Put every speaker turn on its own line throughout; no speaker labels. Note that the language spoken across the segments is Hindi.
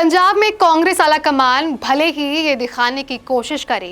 पंजाब में कांग्रेस आलाकमान भले ही ये दिखाने की कोशिश करे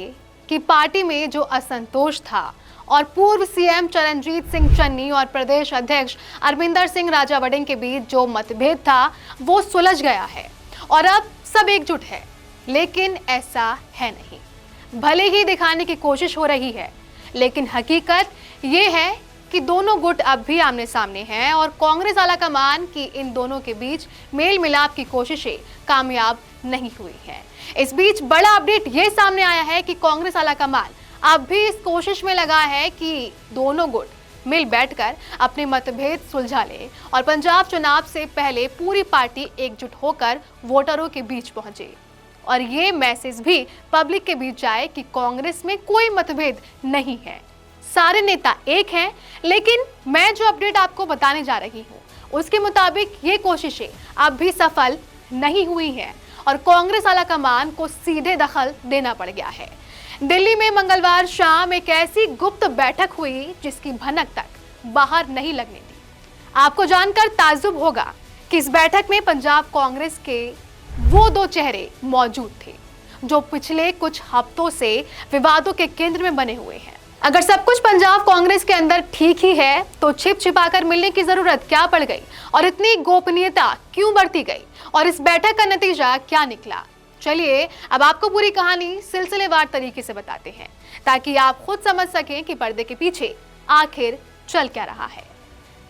कि पार्टी में जो असंतोष था और पूर्व सीएम चरणजीत सिंह चन्नी और प्रदेश अध्यक्ष अरविंदर सिंह राजावड़िंग के बीच जो मतभेद था वो सुलझ गया है और अब सब एकजुट है, लेकिन ऐसा है नहीं। भले ही दिखाने की कोशिश हो रही है, लेकिन हकीकत ये है कि दोनों गुट अब भी आमने सामने हैं और कांग्रेस आलाकमान की इन दोनों के बीच मेल मिलाप की कोशिशें कामयाब नहीं हुई हैं। इस बीच बड़ा अपडेट ये सामने आया है कि कांग्रेस आलाकमान अब भी इस कोशिश में लगा है कि दोनों गुट मिल बैठकर अपने मतभेद सुलझा ले और पंजाब चुनाव से पहले पूरी पार्टी एकजुट होकर वोटरों के बीच पहुंचे और ये मैसेज भी पब्लिक के बीच जाए कि कांग्रेस में कोई मतभेद नहीं है, सारे नेता एक हैं। लेकिन मैं जो अपडेट आपको बताने जा रही हूँ उसके मुताबिक ये कोशिशें अब भी सफल नहीं हुई हैं और कांग्रेस आलाकमान को सीधे दखल देना पड़ गया है। दिल्ली में मंगलवार शाम एक ऐसी गुप्त बैठक हुई जिसकी भनक तक बाहर नहीं लगने दी। आपको जानकर ताज्जुब होगा कि इस बैठक में पंजाब कांग्रेस के वो दो चेहरे मौजूद थे जो पिछले कुछ हफ्तों से विवादों के केंद्र में बने हुए हैं। अगर सब कुछ पंजाब कांग्रेस के अंदर ठीक ही है तो छिप छिपाकर मिलने की जरूरत क्या पड़ गई और इतनी गोपनीयता क्यों बढ़ती गई और इस बैठक का नतीजा क्या निकला। चलिए अब आपको पूरी कहानी सिलसिलेवार तरीके से बताते हैं ताकि आप खुद समझ सकें कि पर्दे के पीछे आखिर चल क्या रहा है।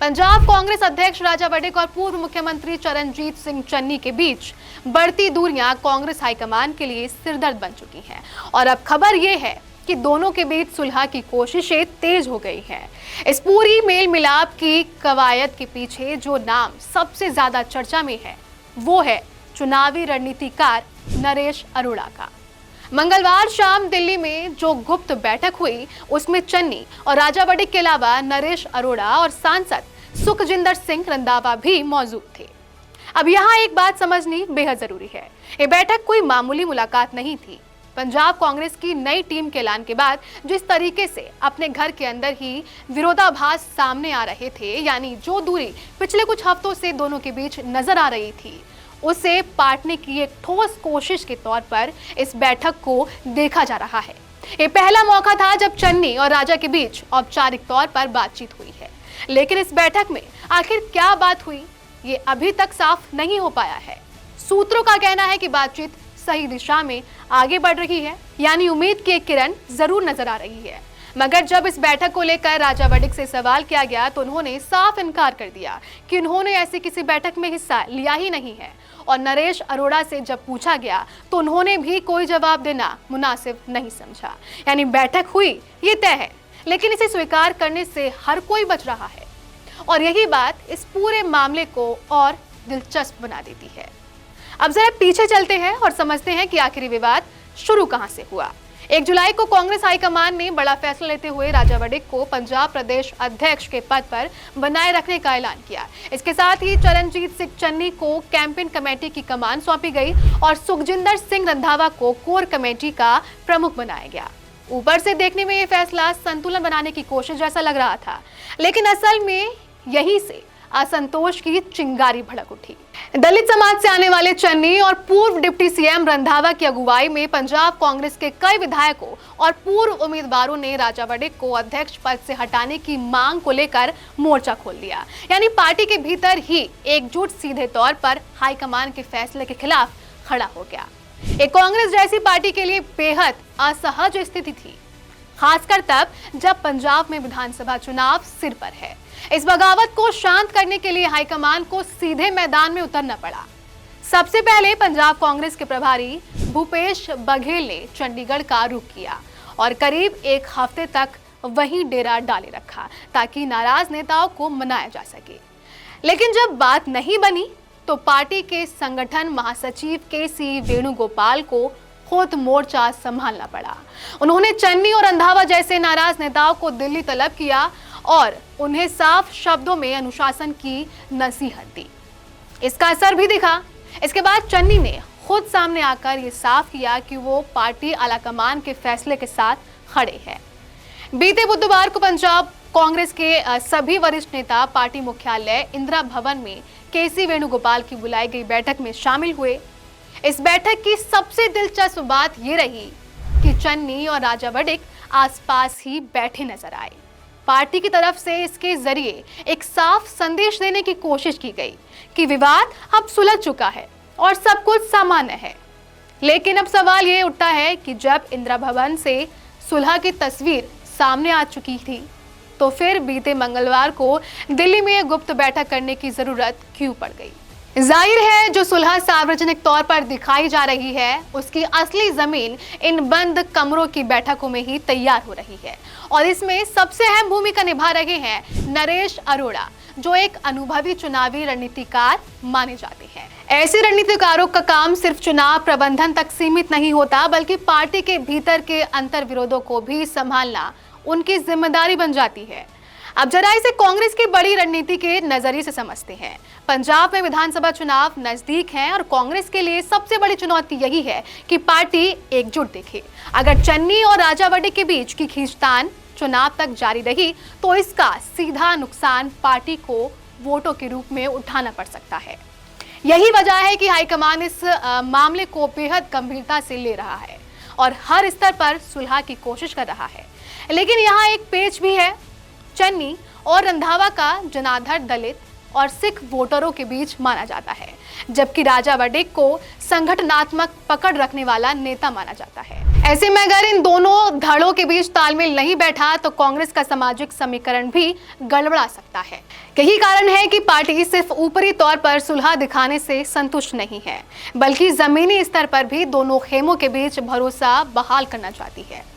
पंजाब कांग्रेस अध्यक्ष राजावड़िंग और पूर्व मुख्यमंत्री चरणजीत सिंह चन्नी के बीच बढ़ती दूरियां कांग्रेस हाईकमान के लिए सिरदर्द बन चुकी हैं और अब खबर ये है कि दोनों के बीच सुलह की कोशिशें तेज हो गई हैं। इस पूरी मेल मिलाप की कवायद के पीछे जो नाम सबसे ज्यादा चर्चा में है वो है चुनावी रणनीतिकार नरेश अरोड़ा का। मंगलवार शाम दिल्ली में जो गुप्त बैठक हुई उसमें चन्नी और राजावड़िंग के अलावा नरेश अरोड़ा और सांसद सुखजिंदर सिंह रंधावा भी मौजूद थे। अब यहाँ एक बात समझनी बेहद जरूरी है, ये बैठक कोई मामूली मुलाकात नहीं थी। पंजाब कांग्रेस की नई टीम के ऐलान के बाद जिस तरीके से अपने घर के अंदर ही विरोधाभास सामने आ रहे थे, यानी जो दूरी पिछले कुछ हफ्तों से दोनों के बीच नजर आ रही थी, उसे पाटने की एक ठोस कोशिश के तौर पर इस बैठक को देखा जा रहा है। ये पहला मौका था जब चन्नी और राजा के बीच औपचारिक तौर पर बातचीत हुई है, लेकिन इस बैठक में आखिर क्या बात हुई ये अभी तक साफ नहीं हो पाया है। सूत्रों का कहना है कि बातचीत सही दिशा में आगे बढ़ रही है, यानी उम्मीद की एक किरण जरूर नजर आ रही है। मगर जब इस बैठक को लेकर राजावड़िंग से सवाल किया गया तो उन्होंने साफ इनकार कर दिया कि उन्होंने ऐसी किसी बैठक में हिस्सा लिया ही नहीं है और नरेश अरोड़ा से जब पूछा गया तो उन्होंने भी कोई जवाब देना मुनासिब नहीं समझा। यानी बैठक हुई ये तय है, लेकिन इसे स्वीकार करने से हर कोई बच रहा है और यही बात इस पूरे मामले को और दिलचस्प बना देती है। अब जरा पीछे चलते हैं और समझते हैं कि आखिरी विवाद शुरू कहां से हुआ। 1 जुलाई को कांग्रेस हाईकमान ने बड़ा फैसला लेते हुए राजावड़िंग को पंजाब प्रदेश अध्यक्ष के पद पर बनाए रखने का ऐलान किया। इसके साथ ही चरणजीत सिंह चन्नी को कैंपेन कमेटी की कमान सौंपी गई और सुखजिंदर सिंह रंधावा को कोर कमेटी का प्रमुख बनाया गया। ऊपर से देखने में यह फैसला संतुलन बनाने की कोशिश जैसा लग रहा था, लेकिन असल में यही से असंतोष की चिंगारी भड़क उठी। दलित समाज से आने वाले चन्नी और पूर्व डिप्टी सीएम रंधावा की अगुवाई में पंजाब कांग्रेस के कई विधायकों और पूर्व उम्मीदवारों ने राजावड़िंग को अध्यक्ष पद से हटाने की मांग को लेकर मोर्चा खोल दिया। यानी पार्टी के भीतर ही एकजुट सीधे तौर पर हाईकमान के फैसले के खिलाफ खड़ा हो गया। ये कांग्रेस जैसी पार्टी के लिए बेहद असहज स्थिति थी, खासकर तब जब पंजाब में विधानसभा चुनाव सिर पर है। इस बगावत को शांत करने के लिए हाईकमान को सीधे मैदान में उतरना पड़ा। सबसे पहले पंजाब कांग्रेस के प्रभारी भूपेश बघेल ने चंडीगढ़ का रुख किया और करीब 1 हफ्ते तक वहीं डेरा डाले रखा ताकि नाराज नेताओं को मनाया जा सके। लेकिन जब बात नहीं बनी तो पार्टी के संगठन महासचिव केसी वेणुगोपाल को खुद मोर्चा संभालना पड़ा। उन्होंने चन्नी और रंधावा जैसे नाराज नेताओं को दिल्ली तलब किया और उन्हें साफ शब्दों में अनुशासन की नसीहत दी। इसका असर भी दिखा। इसके बाद चन्नी ने खुद सामने आकर ये साफ किया कि वो पार्टी आलाकमान के फैसले के साथ खड़े हैं। बीते बुधवार को पंजाब कांग्रेस के सभी वरिष्ठ नेता पार्टी मुख्यालय इंदिरा भवन में केसी वेणुगोपाल की बुलाई गई बैठक में शामिल हुए। इस बैठक की सबसे दिलचस्प बात ये रही कि चन्नी और राजा वड़िक आसपास ही बैठे नजर आए। पार्टी की तरफ से इसके जरिए एक साफ संदेश देने की कोशिश की गई कि विवाद अब सुलझ चुका है और सब कुछ सामान्य है। लेकिन अब सवाल ये उठता है कि जब इंदिरा भवन से सुलह की तस्वीर सामने आ चुकी थी, तो फिर बीते मंगलवार को दिल्ली में गुप्त बैठक करने की जरूरत क्यों पड़ गई? जाहिर है जो सुलह सार्वजनिक तौर पर दिखाई जा रही है, उसकी असली जमीन इन बंद कमरों की बैठकों में ही तैयार हो रही है और इसमें सबसे अहम भूमिका निभा रहे हैं नरेश अरोड़ा, जो एक अनुभवी चुनावी रणनीतिकार माने जाते हैं। ऐसे रणनीतिकारों का काम सिर्फ चुनाव प्रबंधन तक सीमित नहीं होता, बल्कि पार्टी के भीतर के अंतर विरोधों को भी संभालना उनकी जिम्मेदारी बन जाती है। अब जरा इसे कांग्रेस की बड़ी रणनीति के नजरिए से समझते हैं। पंजाब में विधानसभा चुनाव नजदीक हैं और कांग्रेस के लिए सबसे बड़ी चुनौती यही है कि पार्टी एकजुट दिखे। अगर चन्नी और राजा वड़िक के बीच की खींचतान चुनाव तक जारी रही तो इसका सीधा नुकसान पार्टी को वोटों के रूप में उठाना पड़ सकता है। यही वजह है कि हाईकमान इस मामले को बेहद गंभीरता से ले रहा है और हर स्तर पर सुलह की कोशिश कर रहा है। लेकिन यहाँ एक पेच भी है। चन्नी और रंधावा का जनाधार दलित और सिख वोटरों के बीच माना जाता है, जबकि राजा वड़िक को संगठनात्मक पकड़ रखने वाला नेता माना जाता है। ऐसे में अगर इन दोनों धड़ों के बीच तालमेल नहीं बैठा तो कांग्रेस का सामाजिक समीकरण भी गड़बड़ा सकता है। यही कारण है कि पार्टी सिर्फ ऊपरी तौर पर सुलह दिखाने से संतुष्ट नहीं है, बल्कि जमीनी स्तर पर भी दोनों खेमों के बीच भरोसा बहाल करना चाहती है।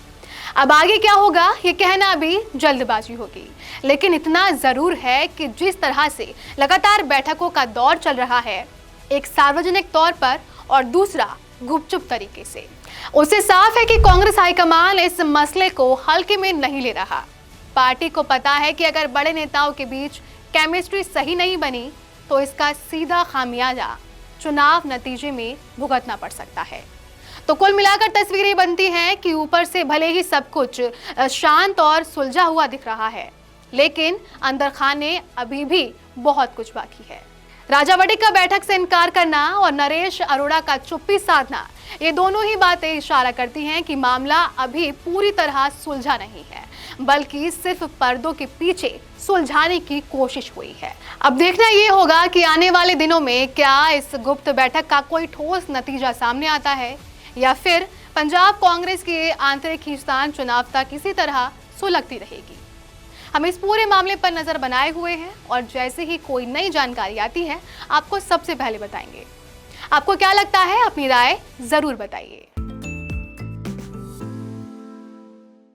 अब आगे क्या होगा ये कहना अभी जल्दबाजी होगी, लेकिन इतना जरूर है कि जिस तरह से लगातार बैठकों का दौर चल रहा है, एक सार्वजनिक तौर पर और दूसरा गुपचुप तरीके से, उससे साफ है कि कांग्रेस हाईकमान इस मसले को हल्के में नहीं ले रहा। पार्टी को पता है कि अगर बड़े नेताओं के बीच केमिस्ट्री सही नहीं बनी तो इसका सीधा खामियाजा चुनाव नतीजे में भुगतना पड़ सकता है। तो कुल मिलाकर तस्वीरें बनती हैं कि ऊपर से भले ही सब कुछ शांत और सुलझा हुआ दिख रहा है, लेकिन अंदर खाने अभी भी बहुत कुछ बाकी है। राजा वड़िक का बैठक से इनकार करना और नरेश अरोड़ा का चुप्पी साधना, ये दोनों ही बातें इशारा करती हैं कि मामला अभी पूरी तरह सुलझा नहीं है, बल्कि सिर्फ पर्दों के पीछे सुलझाने की कोशिश हुई है। अब देखना ये होगा कि आने वाले दिनों में क्या इस गुप्त बैठक का कोई ठोस नतीजा सामने आता है या फिर पंजाब कांग्रेस की आंतरिक खींचतान चुनाव तक इसी तरह सुलगती रहेगी। हम इस पूरे मामले पर नजर बनाए हुए हैं और जैसे ही कोई नई जानकारी आती है आपको सबसे पहले बताएंगे। आपको क्या लगता है? अपनी राय जरूर बताइए।